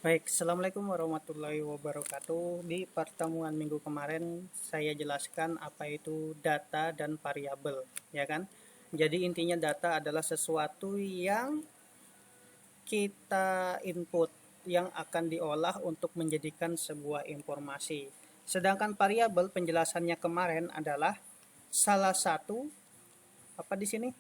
Baik, Assalamualaikum warahmatullahi wabarakatuh. Di pertemuan minggu kemarin saya jelaskan apa itu data dan variabel, ya kan? Jadi intinya data adalah sesuatu yang kita input yang akan diolah untuk menjadikan sebuah informasi. Sedangkan variabel penjelasannya kemarin adalah salah satu apa di sini?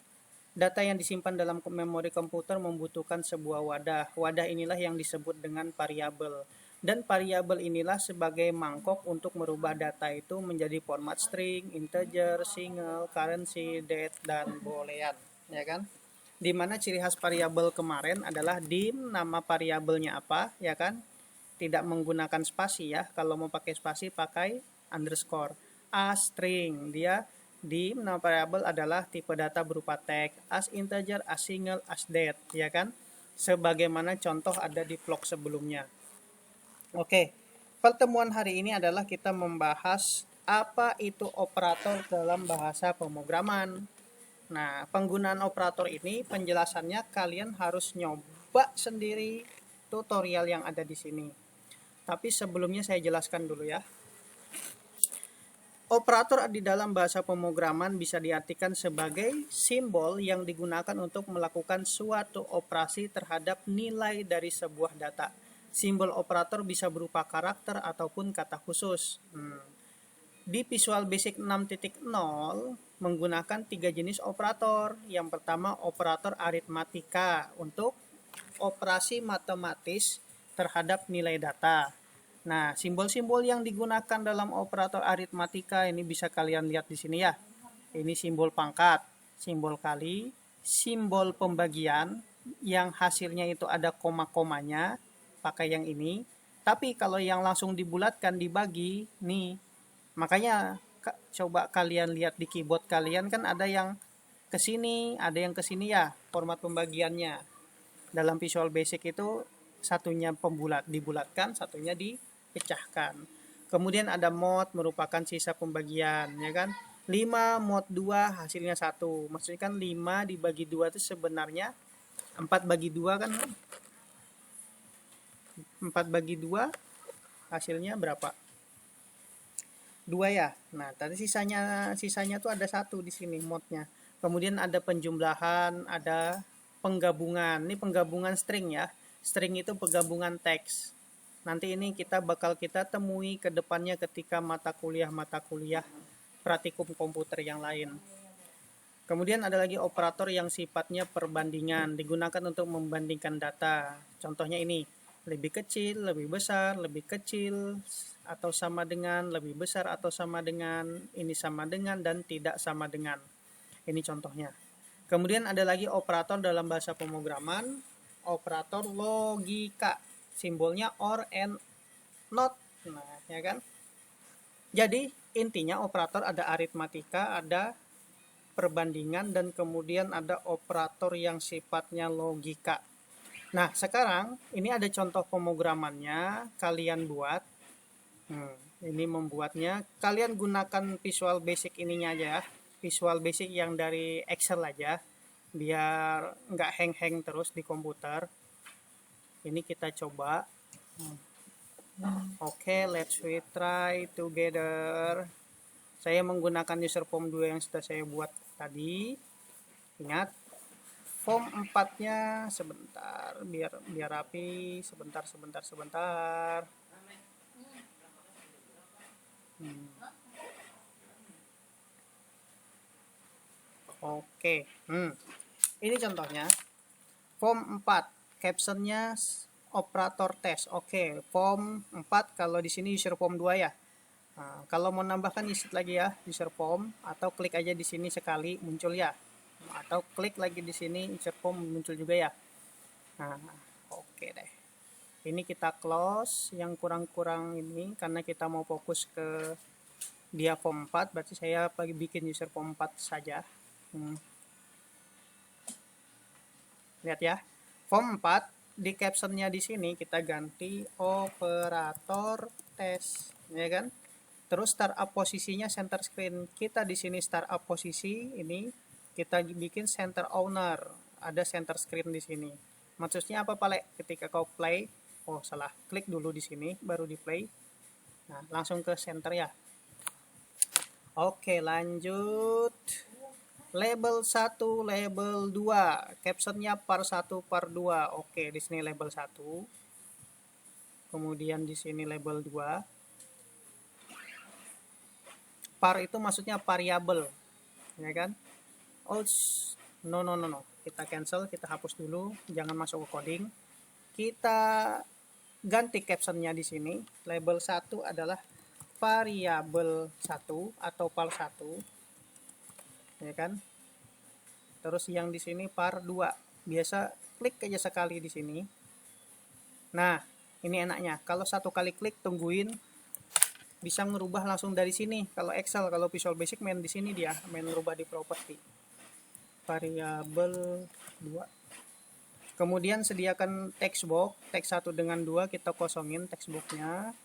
Data yang disimpan dalam memori komputer membutuhkan sebuah wadah. Wadah inilah yang disebut dengan variabel. Dan variabel inilah sebagai mangkok untuk merubah data itu menjadi format string, integer, single, currency, date, dan boolean. Ya kan? Di mana ciri khas variabel kemarin adalah dim, nama variabelnya apa, ya kan? Tidak menggunakan spasi ya. Kalau mau pakai spasi pakai underscore. A string, dia di nama variabel adalah tipe data berupa tag, as integer, as single, as date, ya kan? Sebagaimana contoh ada di vlog sebelumnya. Oke, pertemuan hari ini adalah kita membahas apa itu operator dalam bahasa pemrograman. Nah, penggunaan operator ini penjelasannya kalian harus nyoba sendiri tutorial yang ada di sini. Tapi sebelumnya saya jelaskan dulu ya. Operator di dalam bahasa pemrograman bisa diartikan sebagai simbol yang digunakan untuk melakukan suatu operasi terhadap nilai dari sebuah data. Simbol operator bisa berupa karakter ataupun kata khusus. Di Visual Basic 6.0 menggunakan 3 jenis operator. Yang pertama operator aritmatika untuk operasi matematis terhadap nilai data. Nah, simbol-simbol yang digunakan dalam operator aritmatika ini bisa kalian lihat di sini ya. Ini simbol pangkat, simbol kali, simbol pembagian yang hasilnya itu ada koma-komanya, pakai yang ini. Tapi kalau yang langsung dibulatkan dibagi, nih. Makanya coba kalian lihat di keyboard kalian kan ada yang ke sini, ada yang ke sini ya, format pembagiannya. Dalam Visual Basic itu satunya dibulatkan, satunya dipecahkan. Kemudian ada mod merupakan sisa pembagian, ya kan? 5 mod 2 hasilnya 1. Maksudnya kan 5 dibagi 2 itu sebenarnya 4 bagi 2 kan? 4 bagi 2 hasilnya berapa? 2 ya. Nah, tadi sisanya tuh ada 1 di sini modnya. Kemudian ada penjumlahan, ada penggabungan. Ini penggabungan string ya. String itu penggabungan teks. Nanti ini kita temui ke depannya ketika mata kuliah praktikum komputer yang lain. Kemudian ada lagi operator yang sifatnya perbandingan, digunakan untuk membandingkan data. Contohnya ini, lebih kecil, lebih besar, lebih kecil, atau sama dengan, lebih besar atau sama dengan, ini sama dengan, dan tidak sama dengan. Ini contohnya. Kemudian ada lagi operator dalam bahasa pemrograman, operator logika, simbolnya or and not. Nah, ya kan? Jadi intinya operator ada aritmatika, ada perbandingan, dan kemudian ada operator yang sifatnya logika. Nah, sekarang ini ada contoh pemrogramannya, kalian buat. Ini membuatnya, kalian gunakan Visual Basic ininya aja ya. Visual Basic yang dari Excel aja, biar nggak hang-hang terus di komputer. Ini kita coba. Oke, let's we try together. Saya menggunakan user form 2 yang sudah saya buat tadi. Ingat, form 4-nya sebentar, biar rapi, sebentar. Oke. Ini contohnya. Form 4, captionnya operator test. Oke, form 4 kalau di sini user form 2 ya. Nah, kalau mau nambahkan isi lagi ya user form, atau klik aja di sini sekali muncul ya. Atau klik lagi di sini user form muncul juga ya. Nah, oke deh. Ini kita close yang kurang-kurang ini karena kita mau fokus ke dia form 4, berarti saya bikin user form 4 saja. Lihat ya. Form 4 di captionnya di sini kita ganti operator test, ya kan? Terus startup posisinya center screen. Kita di sini startup posisi ini kita bikin center owner. Ada center screen di sini. Maksudnya apa, Pale? Ketika kau play Oh salah, klik dulu di sini baru di play. Nah langsung ke center ya. Oke lanjut. Label 1, label 2, captionnya par 1, par 2. Oke, di sini label 1. Kemudian di sini label 2. Par itu maksudnya variabel, ya kan? Oh, no no no no. Kita cancel, kita hapus dulu, jangan masuk ke coding. Kita ganti captionnya di sini. Label 1 adalah variabel 1 atau par 1. Ya kan? Terus yang di sini par 2. Biasa klik aja sekali di sini. Nah, ini enaknya. Kalau satu kali klik tungguin, bisa ngerubah langsung dari sini. Kalau Excel, kalau Visual Basic main di sini dia, main ngerubah di properti. Variabel 2. Kemudian sediakan text box, text 1 dengan 2 kita kosongin text box-nya.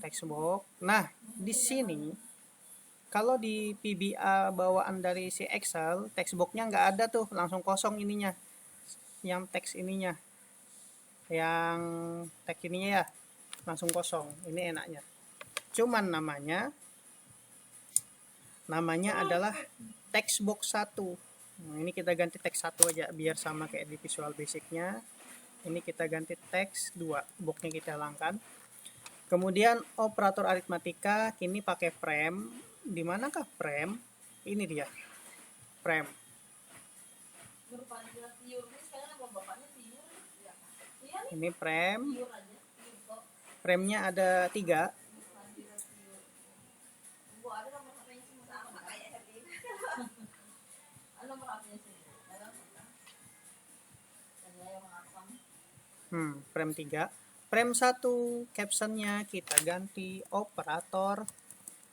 Text box. Nah, di sini kalau di VBA bawaan dari si Excel, text box-nya nggak ada tuh, langsung kosong ininya. Yang teks ininya. Yang teks ininya ya, langsung kosong. Ini enaknya. Cuman namanya adalah text box 1. Nah, ini kita ganti teks 1 aja biar sama kayak di Visual Basic-nya. Ini kita ganti teks 2, boxnya kita hilangkan. Kemudian operator aritmatika kini pakai frame. Di manakah frame? Ini dia. Frame. Ini frame. Frame-nya ada 3. Frame 3. Frame 1 captionnya kita ganti operator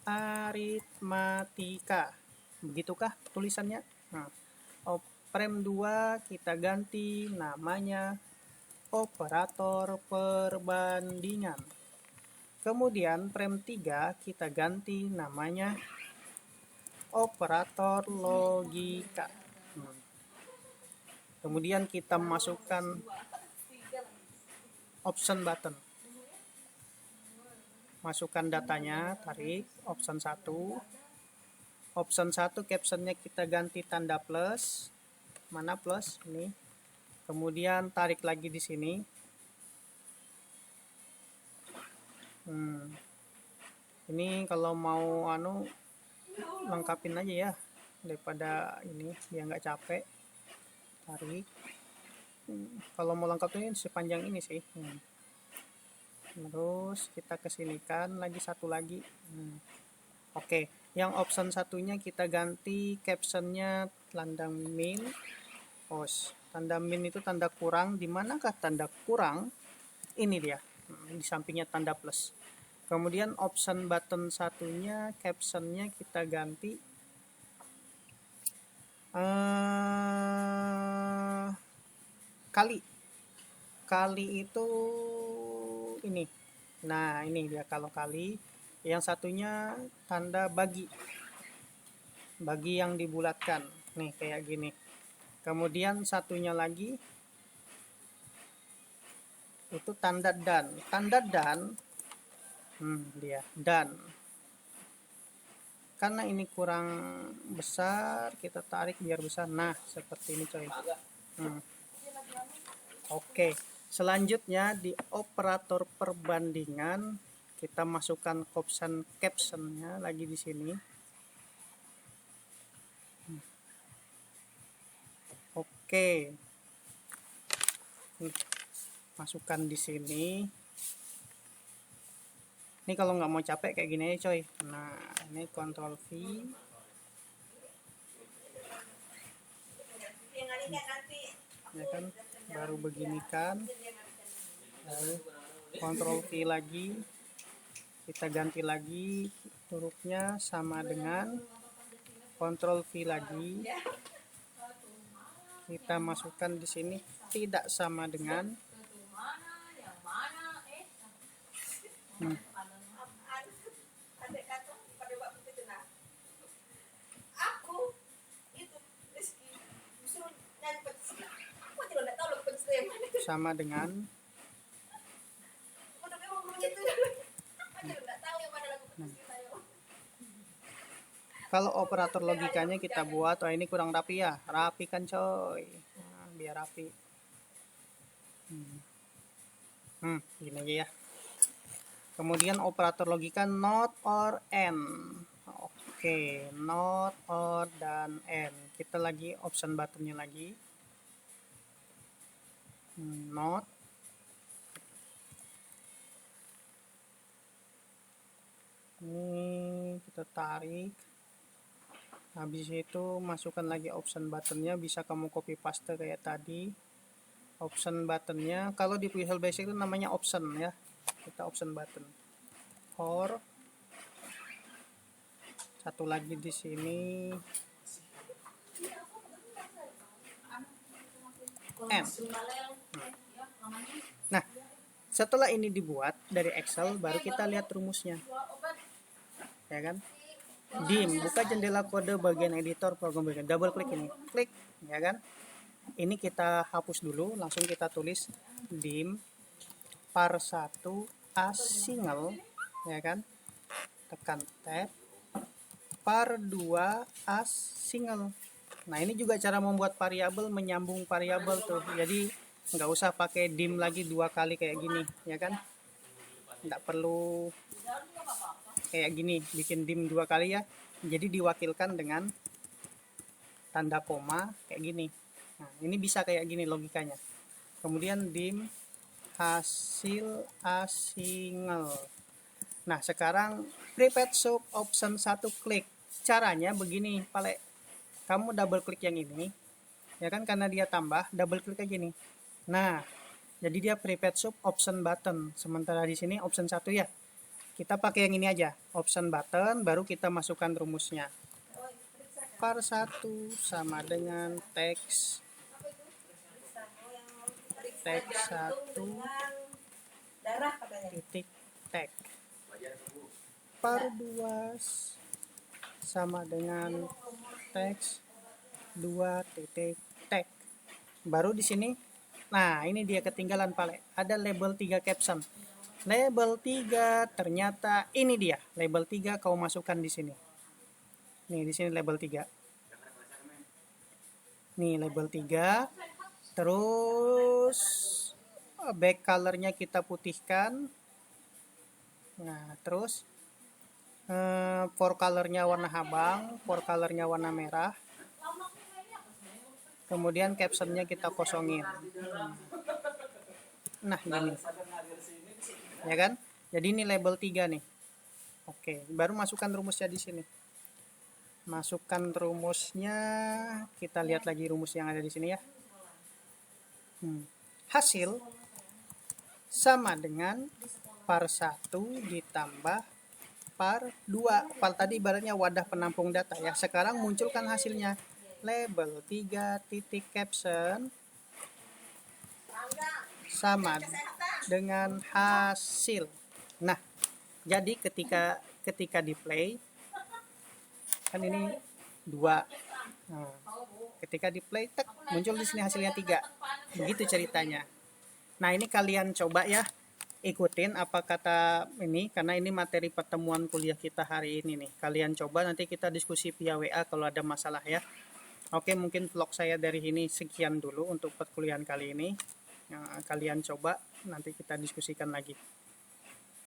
aritmatika. Begitukah tulisannya? Nah, frame 2 kita ganti namanya operator perbandingan. Kemudian frame 3 kita ganti namanya operator logika. Kemudian kita masukkan option button. Masukkan datanya, tarik option 1. Option 1 captionnya kita ganti tanda plus. Mana plus? Ini. Kemudian tarik lagi di sini. Ini kalau mau lengkapin aja ya, daripada ini biar nggak capek. Tarik. Kalau mau lengkapin sepanjang ini sih. Terus kita kesinikan lagi satu lagi. Oke, yang option satunya kita ganti captionnya tanda min. Tanda min itu tanda kurang. Di manakah tanda kurang? Ini dia. Di sampingnya tanda plus. Kemudian option button satunya captionnya kita ganti kali itu ini. Nah ini dia kalau kali. Yang satunya tanda bagi yang dibulatkan nih kayak gini. Kemudian satunya lagi itu tanda dan. Dia dan. Karena ini kurang besar, kita tarik biar besar. Nah seperti ini coy. Oke, selanjutnya di operator perbandingan kita masukkan captionnya lagi di sini. Oke, masukkan di sini. Ini kalau nggak mau capek kayak gini aja coy. Nah ini Ctrl V. Ya kan, baru begini kan. Lalu Ctrl V lagi. Kita ganti lagi hurufnya sama dengan Ctrl V lagi. Kita masukkan di sini tidak sama dengan. Sama dengan Kalau operator logikanya kita buat, oh ini kurang rapi ya, rapikan coy. Nah, biar rapi. Gini aja ya. Kemudian operator logika not or and. Oke, not or dan and. Kita lagi option buttonnya lagi. Not. Ini kita tarik. Habis itu masukkan lagi option buttonnya, bisa kamu copy paste kayak tadi. Option buttonnya, kalau di Visual Basic itu namanya option ya. Kita option button. Or satu lagi di sini and. Nah, setelah ini dibuat dari Excel, baru kita lihat rumusnya, ya kan? Dim, buka jendela kode bagian editor program bagian, double klik ini, klik, ya kan? Ini kita hapus dulu, langsung kita tulis dim par1 as single, ya kan? Tekan tab, par2 as single. Nah, ini juga cara membuat variabel, menyambung variabel tuh. Jadi nggak usah pakai dim lagi 2 kali kayak gini, ya kan? Nggak perlu kayak gini, bikin dim 2 kali ya. Jadi diwakilkan dengan tanda koma kayak gini. Nah, ini bisa kayak gini logikanya. Kemudian dim hasil single. Nah, sekarang private sub option 1 klik. Caranya begini, Pale. Kamu double klik yang ini, ya kan, karena dia tambah, double klik aja nih. Nah, jadi dia private sub option button. Sementara di sini option 1 ya. Kita pakai yang ini aja, option button, baru kita masukkan rumusnya. Par1 sama dengan teks 1 titik tag. Par2 sama dengan teks 2 titik tag. Baru di sini, nah ini dia ketinggalan Pale, ada label 3 caption. Label 3 ternyata ini dia, label 3 kau masukkan di sini. Nih di sini label 3. Nih label 3. Terus back colornya kita putihkan. Nah, terus for colornya warna abang, for colornya warna merah. Kemudian captionnya kita kosongin. Nah, gini. Ya kan? Jadi ini label 3 nih. Oke, baru masukkan rumusnya di sini. Masukkan rumusnya, kita lihat lagi rumus yang ada di sini ya. Hasil sama dengan par1 ditambah par2. Par tadi ibaratnya wadah penampung data ya. Sekarang munculkan hasilnya. Label 3 titik caption sama dengan hasil. Nah, jadi ketika di play kan ini 2. Nah, ketika di play tek, muncul di sini hasilnya 3. Begitu ceritanya. Nah, ini kalian coba ya, ikutin apa kata ini, karena ini materi pertemuan kuliah kita hari ini nih. Kalian coba, nanti kita diskusi via WA kalau ada masalah ya. Oke, mungkin vlog saya dari ini sekian dulu untuk perkuliahan kali ini. Kalian coba, nanti kita diskusikan lagi.